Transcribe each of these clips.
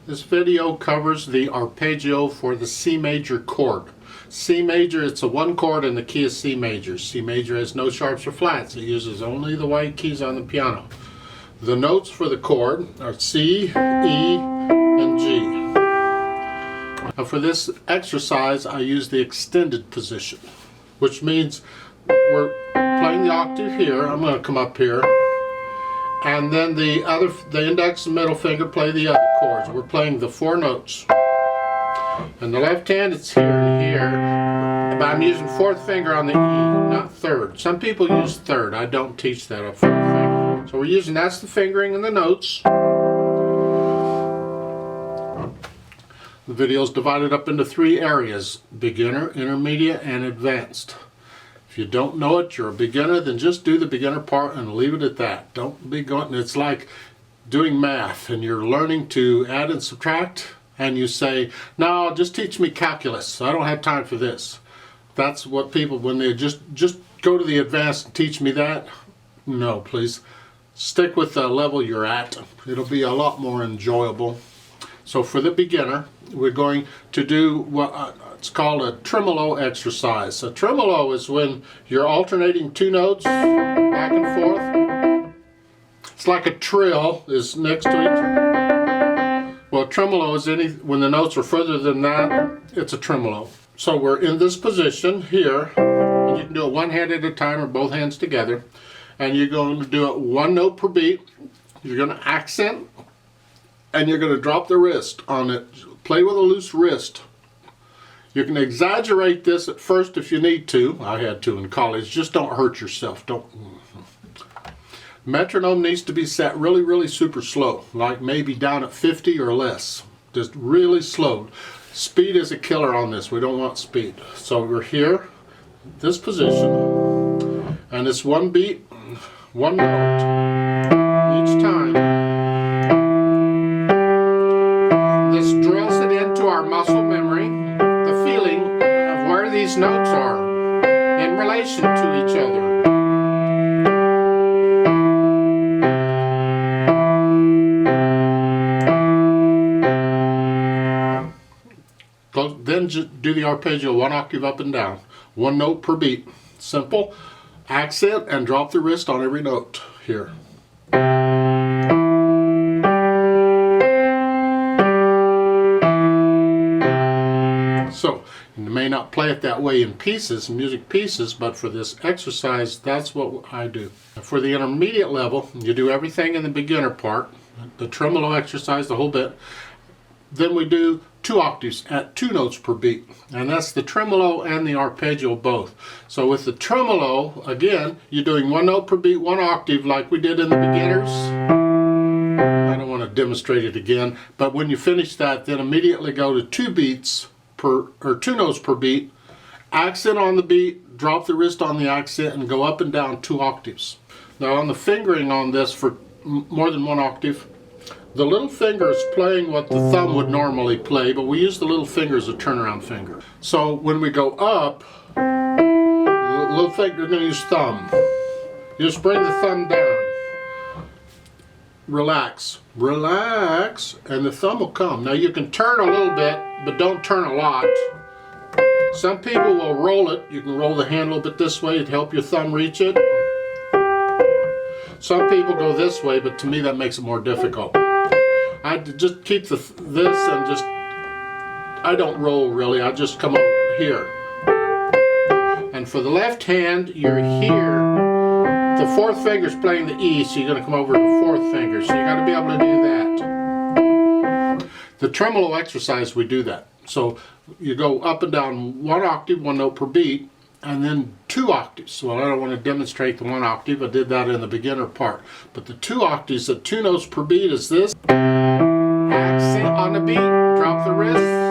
This video covers the arpeggio for the C major chord. C major, it's a one chord and the key is C major. C major has no sharps or flats. It uses only the white keys on the piano. The notes for the chord are C, E, and G. Now for this exercise, I use the extended position, which means we're playing the octave here. I'm going to come up here. And then the index and middle finger play the other chords. We're playing the four notes. And the left hand, it's here and here. But I'm using fourth finger on the E, not third. Some people use third. I don't teach that up fourth finger. So we're using, that's the fingering and the notes. The video is divided up into three areas: beginner, intermediate, and advanced. If you don't know it, you're a beginner, then just do the beginner part and leave it at that. Don't be going, it's like doing math and you're learning to add and subtract and you say, no, just teach me calculus. I don't have time for this. That's what people, when they just go to the advanced and teach me that. No, please. Stick with the level you're at. It'll be a lot more enjoyable. So for the beginner, we're going to do what it's called a tremolo exercise. A tremolo is when you're alternating two notes back and forth. It's like a trill is next to each other. Well, tremolo is when the notes are further than that, it's a tremolo. So we're in this position here, and you can do it one hand at a time or both hands together. And you're going to do it one note per beat. You're going to accent, and you're going to drop the wrist on it. Play with a loose wrist. You can exaggerate this at first if you need to. I had to in college. Just don't hurt yourself. Don't. Metronome needs to be set really, really super slow, like maybe down at 50 or less. Just really slow. Speed is a killer on this. We don't want speed. So we're here, this position, and it's one beat, one note each time. This drills it into our muscle memory, the feeling of where these notes are in relation to each other. Then just do the arpeggio one octave up and down, one note per beat. Simple. Accent and drop the wrist on every note here. So, you may not play it that way in pieces, music pieces, but for this exercise, that's what I do. For the intermediate level, you do everything in the beginner part, the tremolo exercise, the whole bit. Then we do two octaves at two notes per beat. And that's the tremolo and the arpeggio both. So with the tremolo, again, you're doing one note per beat, one octave like we did in the beginners. I don't want to demonstrate it again, but when you finish that, then immediately go to two beats or two notes per beat, accent on the beat, drop the wrist on the accent, and go up and down two octaves. Now on the fingering on this for more than one octave, the little finger is playing what the thumb would normally play, but we use the little finger as a turnaround finger. So when we go up, the little finger, you're going to use thumb. You just bring the thumb down. Relax, relax, and the thumb will come. Now you can turn a little bit, but don't turn a lot. Some people will roll it. You can roll the hand a little bit this way to help your thumb reach it. Some people go this way, but to me that makes it more difficult. I just keep this and just, I don't roll really, I just come over here. And for the left hand, you're here. The fourth finger is playing the E, so you're going to come over to the fourth finger. So you got to be able to do that. The tremolo exercise, we do that. So you go up and down one octave, one note per beat, and then two octaves. Well, I don't want to demonstrate the one octave. I did that in the beginner part. But the two octaves at two notes per beat is this. Accent on the beat, drop the wrist.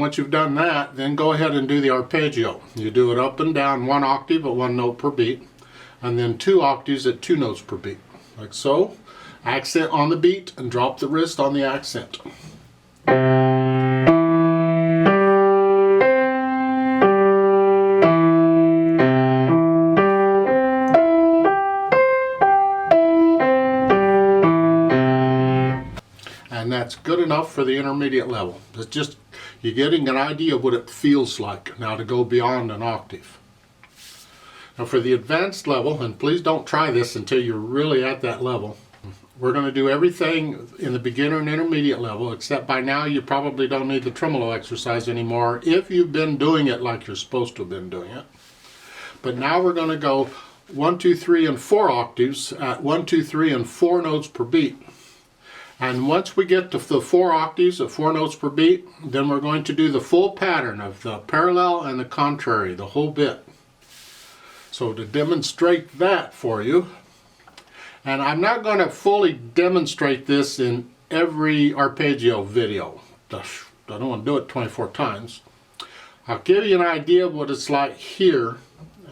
Once you've done that, then go ahead and do the arpeggio. You do it up and down one octave at one note per beat. and then 2 octaves at 2 notes per beat, like so. Accent on the beat and drop the wrist on the accent. And that's good enough for the intermediate level. It's just, you're getting an idea of what it feels like now to go beyond an octave. Now for the advanced level, and please don't try this until you're really at that level, we're going to do everything in the beginner and intermediate level, except by now you probably don't need the tremolo exercise anymore if you've been doing it like you're supposed to have been doing it. But now we're going to go 1, 2, 3, and 4 octaves at 1, 2, 3, and 4 notes per beat. And once we get to the 4 octaves at 4 notes per beat, then we're going to do the full pattern of the parallel and the contrary, the whole bit. So to demonstrate that for you, and I'm not going to fully demonstrate this in every arpeggio video. I don't want to do it 24 times. I'll give you an idea of what it's like here,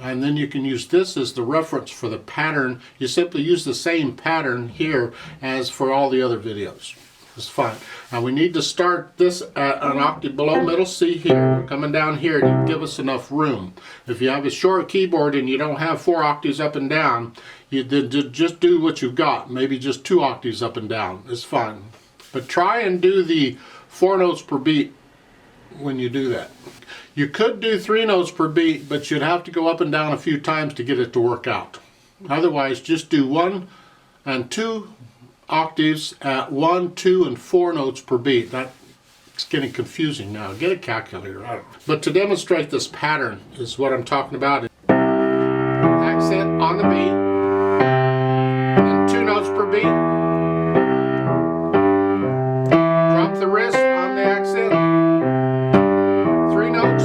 and then you can use this as the reference for the pattern. You simply use the same pattern here as for all the other videos. It's fine. And we need to start this at an octave below middle C here. We're coming down here to give us enough room. If you have a short keyboard and you don't have 4 octaves up and down, you just do what you've got. Maybe just 2 octaves up and down. It's fine. But try and do the 4 notes per beat when you do that. You could do 3 notes per beat, but you'd have to go up and down a few times to get it to work out. Otherwise, just do 1 and 2 octaves at 1, 2, and 4 notes per beat. That's getting confusing now. Get a calculator. But to demonstrate this pattern is what I'm talking about. Accent on the beat, and 2 notes per beat. Drop the wrist on the accent. 3 notes.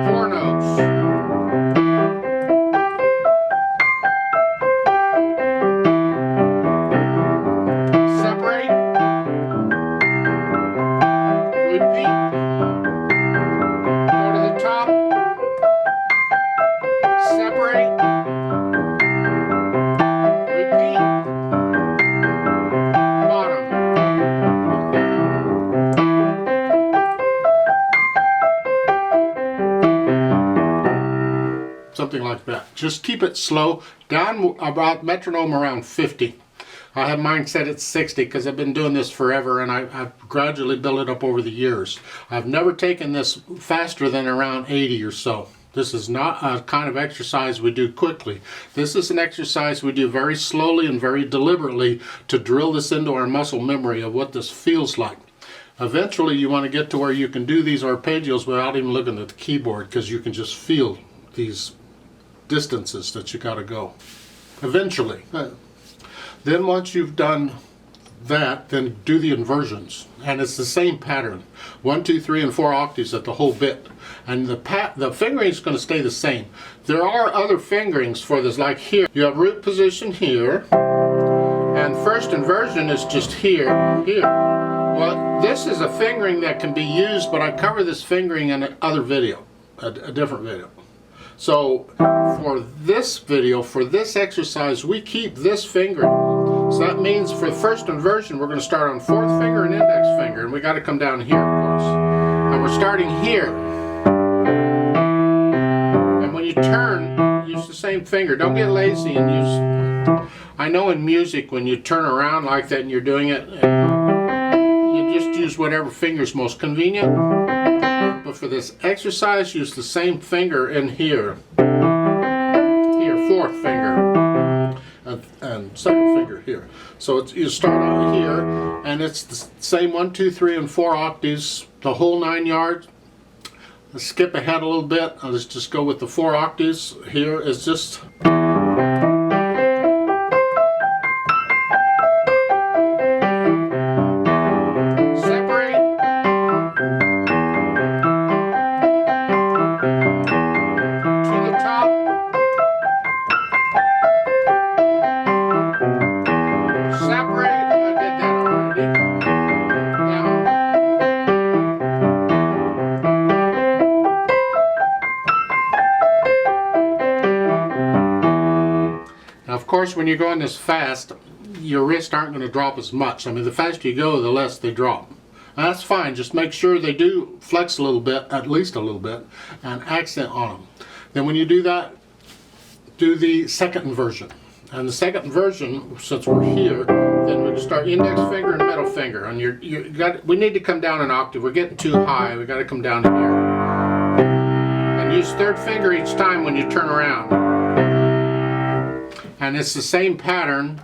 4 notes. Something like that. Just keep it slow, down about metronome around 50. I have mine set at 60 because I've been doing this forever, and I've gradually built it up over the years. I've never taken this faster than around 80 or so. This is not a kind of exercise we do quickly. This is an exercise we do very slowly and very deliberately to drill this into our muscle memory of what this feels like. Eventually you want to get to where you can do these arpeggios without even looking at the keyboard, because you can just feel these distances that you got to go eventually. Then once you've done that, then do the inversions, and it's the same pattern, 1, 2, 3, and 4 octaves at the whole bit, and the fingering is going to stay the same. There are other fingerings for this, like here you have root position here, and first inversion is just here. Well, this is a fingering that can be used, but I cover this fingering in another video, a different video. So for this video, for this exercise, we keep this fingering. So that means for the first inversion, we're going to start on 4th finger and index finger, and we got to come down here, of course. And we're starting here. And when you turn, use the same finger. Don't get lazy and use. I know in music, when you turn around like that and you're doing it, you just use whatever finger's most convenient. But for this exercise, use the same finger in here. Here, 4th finger. And 2nd finger here. So you start out here, and it's the same 1, 2, 3, and 4 octaves, the whole 9 yards. Let's skip ahead a little bit. Let's just go with the 4 octaves. Here is just. course, when you're going this fast, your wrists aren't going to drop as much. I mean, the faster you go, the less they drop. And that's fine. Just make sure they do flex a little bit, at least a little bit, and accent on them. Then when you do that, do the second inversion. And the second inversion, since we're here, then we're going to start index finger and middle finger. And we need to come down an octave. We're getting too high. We got to come down to here. And use third finger each time when you turn around. And it's the same pattern